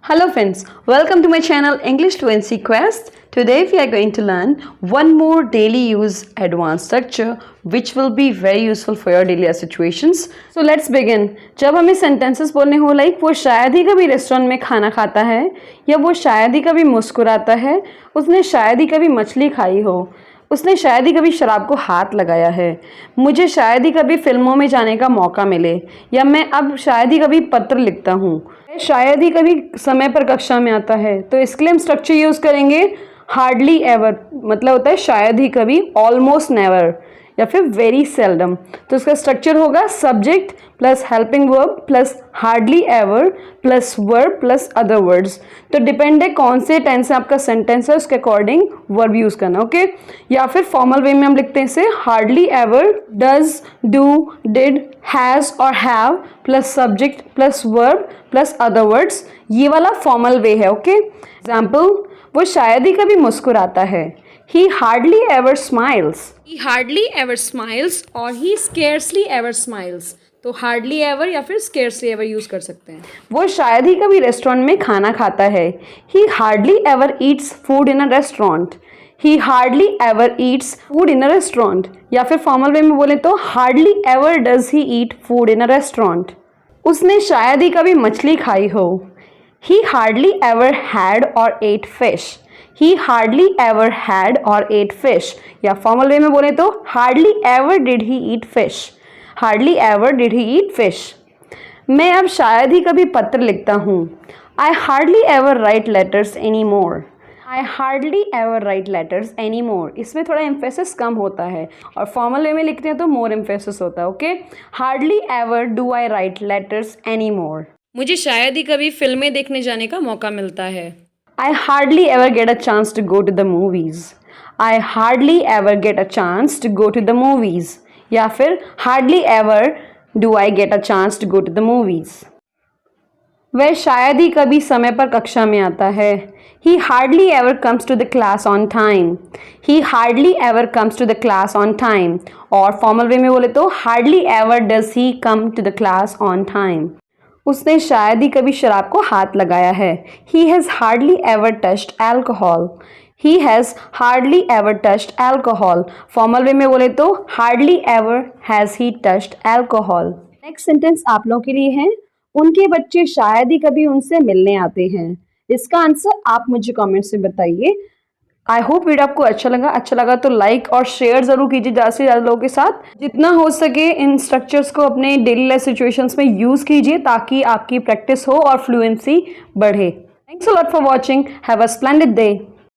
Hello friends, welcome to my channel English Fluency Quest. Today we are going to learn one more daily use advanced structure which will be very useful for your daily situations. So let's begin. जब हमें sentences बोलने हो like वो शायद ही कभी restaurant में खाना खाता है या वो शायद ही कभी मुस्कुराता है, उसने शायद ही कभी मछली खाई हो, उसने शायद ही कभी शराब को हाथ लगाया है, मुझे शायद ही कभी फिल्मों में जाने का मौका मिले, या मैं अब शायद ही कभी पत्र लिखता हूँ, शायद ही कभी समय पर कक्षा में आता है। तो इसके लिए हम स्ट्रक्चर यूज़ करेंगे हार्डली एवर, मतलब होता है शायद ही कभी, ऑलमोस्ट नेवर या फिर वेरी सेल्डम। तो इसका स्ट्रक्चर होगा subject plus helping verb plus hardly ever plus verb plus other words. तो डिपेंड है कौन से टेंस से आपका सेंटेंस है, उसके अकॉर्डिंग वर्ब यूज़ करना, ओके। या फिर फॉर्मल वे में हम लिखते हैं इसे hardly ever, does, do, did, has और have plus subject plus verb plus other words. ये वाला फॉर्मल वे है, ओके। एग्जाम्पल, वो शायद ही कभी मुस्कुराता है, he hardly ever smiles, he hardly ever smiles और he scarcely ever smiles। तो hardly ever या फिर scarcely ever यूज़ कर सकते हैं। वो शायद ही कभी रेस्टोरेंट में खाना खाता है, he hardly ever eats food in a restaurant, he hardly ever eats food in a restaurant। या फिर फॉर्मल वे में बोले तो hardly ever does he eat food in a restaurant। उसने शायद ही कभी मछली खाई हो, he hardly ever had or ate fish, he hardly ever had or ate fish। या फॉर्मल वे में बोले तो hardly ever did he eat fish, hardly ever did he eat fish। मैं अब शायद ही कभी पत्र लिखता हूँ, I hardly ever write letters anymore, I hardly ever write letters anymore। इसमें थोड़ा एम्फेसिस कम होता है और फॉर्मल वे में लिखते हैं तो मोर एम्फेसिस होता है, okay. hardly ever do I write letters anymore। मुझे शायद ही कभी फिल्में देखने जाने का मौका मिलता है। I hardly ever get a chance to go to the movies, I hardly ever get a chance to go to the movies। या फिर hardly ever do I get a chance to go to the movies। वह शायद ही कभी समय पर कक्षा में आता है, he hardly ever comes to the class on time, he hardly ever comes to the class on time। और फॉर्मल वे में बोले तो hardly ever does he come to the class on time। उसने शायद ही कभी शराब को हाथ लगाया है, he has hardly ever touched alcohol, he has hardly ever touched alcohol। Formal way में बोले तो hardly ever has he touched alcohol। Next sentence आप लोगों के लिए है, उनके बच्चे शायद ही कभी उनसे मिलने आते हैं। इसका आंसर आप मुझे कमेंट से बताइए। आई होप वीडियो आपको अच्छा लगा तो लाइक और शेयर जरूर कीजिए ज़्यादा से ज़्यादा लोगों के साथ। जितना हो सके इन स्ट्रक्चर्स को अपने डेली लाइफ सिचुएशंस में यूज़ कीजिए ताकि आपकी प्रैक्टिस हो और फ्लुएंसी बढ़े। Thanks a lot for watching, have a splendid day.